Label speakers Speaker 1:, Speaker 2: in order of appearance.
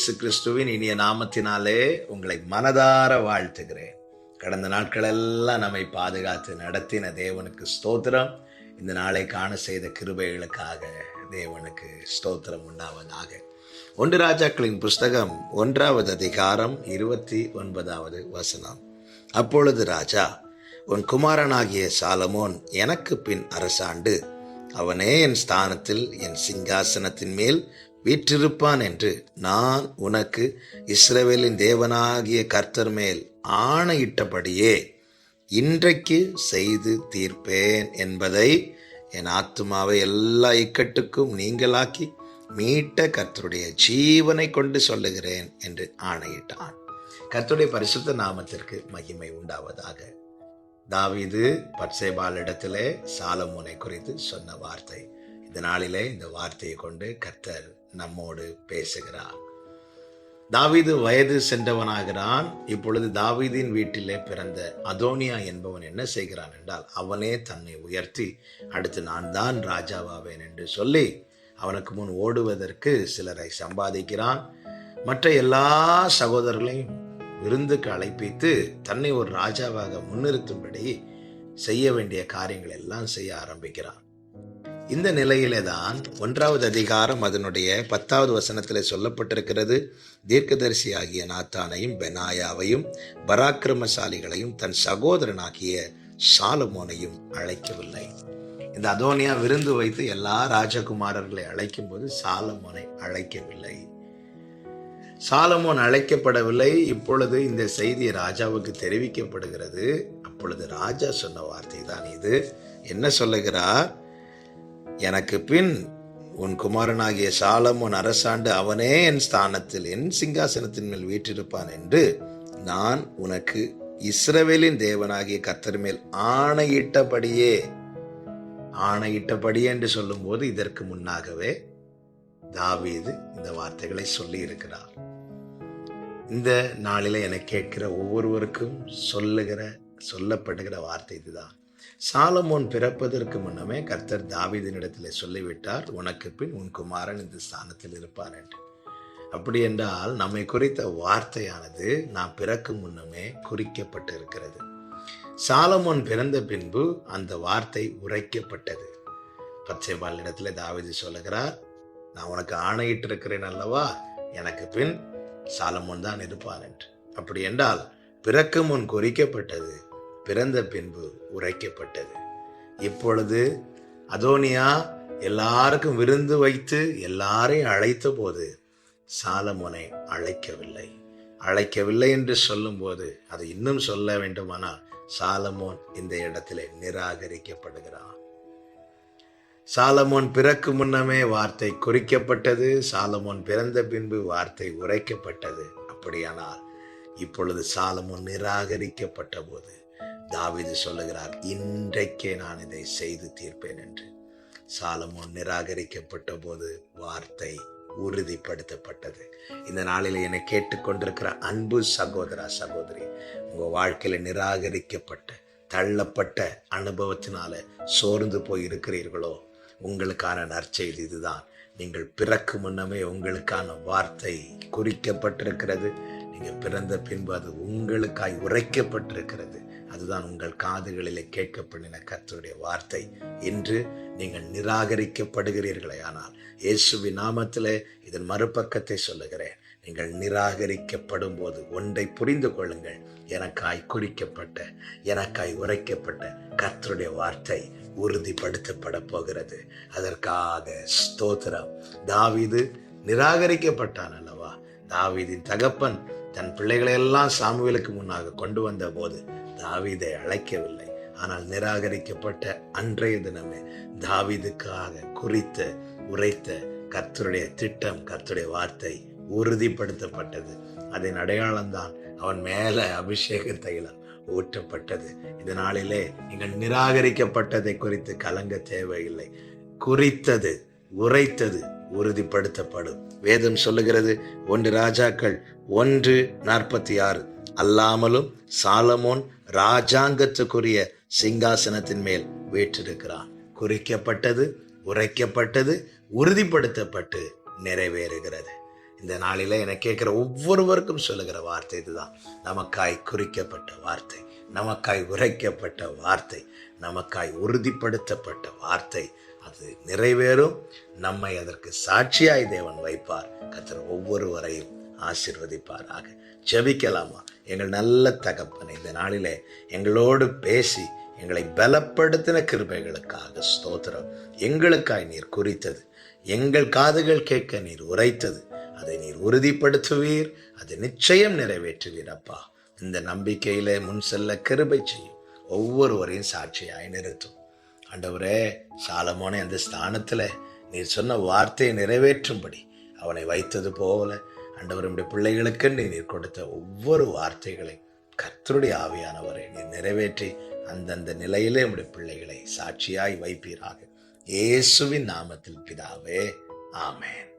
Speaker 1: இயேசு கிறிஸ்துவின் இனிய நாமத்தினாலே உங்களை மனதார வாழ்த்துகிறேன். கடந்த நாட்கள் எல்லாம் நம்மை பாதுகாத்து நடத்தின தேவனுக்கு ஸ்தோத்திரம். இந்த நாளை காண செய்த கிருபைகளுக்காக தேவனுக்கு ஸ்தோத்திரம் உண்டாவதாக. 1 ராஜாக்களின் புஸ்தகம் 1வது அதிகாரம் 29வது வசனம். அப்பொழுது ராஜா, உன் குமாரனாகிய சாலமோன் எனக்கு பின் அரசாண்டு அவனே என் ஸ்தானத்தில் என் சிங்காசனத்தின் மேல் வீற்றிருப்பான் என்று நான் உனக்கு இஸ்ரவேலின் தேவனாகிய கர்த்தர் மேல் ஆணையிட்டபடியே இன்றைக்கு செய்து தீர்ப்பேன் என்பதை என் ஆத்துமாவை எல்லா இக்கட்டுக்கும் நீங்களாக்கி மீட்ட கர்த்தருடைய ஜீவனை கொண்டு சொல்லுகிறேன் என்று ஆணையிட்டான். கர்த்தருடைய பரிசுத்த நாமத்திற்கு மகிமை உண்டாவதாக. தாவீது பத்சேபாளிடத்திலே சாலமோனை குறித்து சொன்ன வார்த்தை. இந்த நாளிலே இந்த வார்த்தையை கொண்டு கர்த்தர் நம்மோடு பேசுகிறார். தாவீது வயது சென்றவனாகிறான். இப்பொழுது தாவீதின் வீட்டிலே பிறந்த அதோனியா என்பவன் என்ன செய்கிறான் என்றால், அவனே தன்னை உயர்த்தி அடுத்து நான் தான் ராஜாவாவேன் என்று சொல்லி அவனுக்கு முன் ஓடுவதற்கு சிலரை சம்பாதிக்கிறான். மற்ற எல்லா சகோதரர்களையும் விருந்துக்கு அழைப்பித்து தன்னை ஒரு ராஜாவாக முன்னிறுத்தும்படி செய்ய வேண்டிய காரியங்கள் எல்லாம் செய்ய ஆரம்பிக்கிறான். இந்த நிலையிலே தான் 1வது அதிகாரம் அதனுடைய 10வது வசனத்தில் சொல்லப்பட்டிருக்கிறது. தீர்க்கதரிசி ஆகிய நாத்தானையும் பெனாயாவையும் பராக்கிரமசாலிகளையும் தன் சகோதரனாகிய சாலமோனையும் அழைக்கவில்லை. இந்த அதோனியா விருந்து வைத்து எல்லா ராஜகுமாரர்களை அழைக்கும் போது சாலமோனை அழைக்கவில்லை. சாலமோன் அழைக்கப்படவில்லை. இப்பொழுது இந்த செய்தி ராஜாவுக்கு தெரிவிக்கப்படுகிறது. அப்பொழுது ராஜா சொன்ன வார்த்தை தான் இது. என்ன சொல்லுகிறார்? எனக்கு பின் உன் குமாரனாகிய சாலமோன் அரசாண்டு அவனே என் ஸ்தானத்தில் என் சிங்காசனத்தின் மேல் வீற்றிருப்பான் என்று நான் உனக்கு இஸ்ரவேலின் தேவனாகிய கர்த்தர் மேல் ஆணையிட்டபடியே என்று சொல்லும் போது இதற்கு முன்னாகவே தாவீது இந்த வார்த்தைகளை சொல்லி இருக்கிறார். இந்த நாளில என கேட்கிற ஒவ்வொருவருக்கும் சொல்லப்படுகிற வார்த்தை இதுதான். சாலமோன் பிறப்பதற்கு முன்னமே கர்த்தர் தாவீதினிடத்தில் சொல்லிவிட்டார், உனக்கு பின் உன் குமாரன் இந்த ஸ்தானத்தில் இருப்பான் என்று. அப்படி என்றால் நம்மை குறித்த வார்த்தையானது நாம் பிறக்கும் முன்னமே குறிக்கப்பட்டு இருக்கிறது. சாலமோன் பிறந்த பின்பு அந்த வார்த்தை உரைக்கப்பட்டது. பத்சேபாள் இடத்துல தாவீது சொல்லுகிறார், நான் உனக்கு ஆணையிட்டு இருக்கிறேன் அல்லவா, எனக்கு பின் சாலமோன் தான் இருப்பான் என்று. அப்படி என்றால் பிறக்கும் முன் குறிக்கப்பட்டது, பிறந்த பின்பு உரைக்கப்பட்டது. இப்பொழுது அதோனியா எல்லாருக்கும் விருந்து வைத்து எல்லாரையும் அழைத்த போது சாலமோனை அழைக்கவில்லை என்று சொல்லும் போது அது இன்னும் சொல்ல வேண்டுமானால் சாலமோன் இந்த இடத்திலே நிராகரிக்கப்படுகிறான். சாலமோன் பிறக்கும் முன்னமே வார்த்தை குறிக்கப்பட்டது, சாலமோன் பிறந்த பின்பு வார்த்தை உரைக்கப்பட்டது. அப்படியானால் இப்பொழுது சாலமோன் நிராகரிக்கப்பட்ட போது தாவீது சொல்லுகிறார், இன்றைக்கே நான் இதை செய்து தீர்ப்பேன் என்று. சாலமோன் நிராகரிக்கப்பட்ட போது வார்த்தை உறுதிப்படுத்தப்பட்டது. இந்த நாளில் என்னை கேட்டுக்கொண்டிருக்கிற அன்பு சகோதரா சகோதரி, உங்க வாழ்க்கையில நிராகரிக்கப்பட்ட தள்ளப்பட்ட அனுபவத்தினால சோர்ந்து போய் இருக்கிறீர்களோ, உங்களுக்கான நற்செய்தி இதுதான். நீங்கள் பிறக்கு முன்னமே உங்களுக்கான வார்த்தை குறிக்கப்பட்டிருக்கிறது. நீங்க பிறந்த பின்பு அது உங்களுக்காய் உரைக்கப்பட்டிருக்கிறது. அதுதான் உங்கள் காதுகளிலே கேட்கப்படின கர்த்தருடைய வார்த்தை. இன்று நீங்கள் நிராகரிக்கப்படுகிறீர்களே, ஆனால் இயேசுவின் நாமத்திலே இதன் மறுபக்கத்தை சொல்லுகிறேன். நீங்கள் நிராகரிக்கப்படும் போது ஒன்றை புரிந்து கொள்ளுங்கள், எனக்காய் குறிக்கப்பட்ட எனக்காய் உரைக்கப்பட்ட கர்த்தருடைய வார்த்தை உறுதிப்படுத்தப்பட போகிறது. அதற்காக ஸ்தோத்திரம். தாவீது நிராகரிக்கப்பட்டான் அல்லவா? தாவீதின் தகப்பன் தன் பிள்ளைகளை எல்லாம் சாமுவேலுக்கு முன்னாக கொண்டு வந்த போது தாவீதை அழைக்கவில்லை. ஆனால் நிராகரிக்கப்பட்ட அன்றைய தினமே தாவீதுக்காக குறித்த உரைத்த கர்த்தருடைய திட்டம், கர்த்தருடைய வார்த்தை உறுதிப்படுத்தப்பட்டது. அதன் அடையாளம்தான் அவன் மேல அபிஷேக தைலம் ஊற்றப்பட்டது. இந்த நாளிலே நீங்கள் நிராகரிக்கப்பட்டதை குறித்து கலங்க தேவையில்லை. குறித்தது உரைத்தது உறுதிப்படுத்தப்படும். வேதம் சொல்லுகிறது 1 ராஜாக்கள் 1:46, அல்லாமலும் சாலமோன் ராஜாங்கத்துக்குரிய சிங்காசனத்தின் மேல் வீற்றிருக்கிறான். குறிக்கப்பட்டது, உரைக்கப்பட்டது, உறுதிப்படுத்தப்பட்டு நிறைவேறுகிறது. இந்த நாளில் என்னை கேட்குற ஒவ்வொருவருக்கும் சொல்லுகிற வார்த்தை இதுதான். நமக்காய் குறிக்கப்பட்ட வார்த்தை, நமக்காய் உரைக்கப்பட்ட வார்த்தை, நமக்காய் உறுதிப்படுத்தப்பட்ட வார்த்தை, அது நிறைவேறும். நம்மை அதற்கு சாட்சியாய் தேவன் வைப்பார். கர்த்தர் ஒவ்வொருவரையும் ஆசீர்வதிப்பாராக. ஜெபிக்கலாமா? எங்கள் நல்ல தகப்பனை, இந்த நாளிலே எங்களோடு பேசி எங்களை பலப்படுத்தின கிருபைகளுக்காக ஸ்தோத்திரம். எங்களுக்காய் நீர் குறித்தது, எங்கள் காதுகள் கேட்க நீர் உரைத்தது, அதை நீர் உறுதிப்படுத்துவீர், அதை நிச்சயம் நிறைவேற்றுவீர் அப்பா. இந்த நம்பிக்கையிலே முன் செல்ல கிருபை செய்யும். ஒவ்வொருவரையும் சாட்சியாய் நிறுத்தும். ஆண்டவரே, சாலமோனை அந்த ஸ்தானத்தில் நீர் சொன்ன வார்த்தையை நிறைவேற்றும்படி அவனை வைத்தது போல ஆண்டவர், நம்முடைய பிள்ளைகளுக்கு நீர் கொடுத்த ஒவ்வொரு வார்த்தைகளை கர்த்தருடைய ஆவியானவரை நீர் நிறைவேற்றி அந்தந்த நிலையிலே நம்முடைய பிள்ளைகளை சாட்சியாய் வைப்பீராக. இயேசுவின் நாமத்தில் பிதாவே, ஆமென்.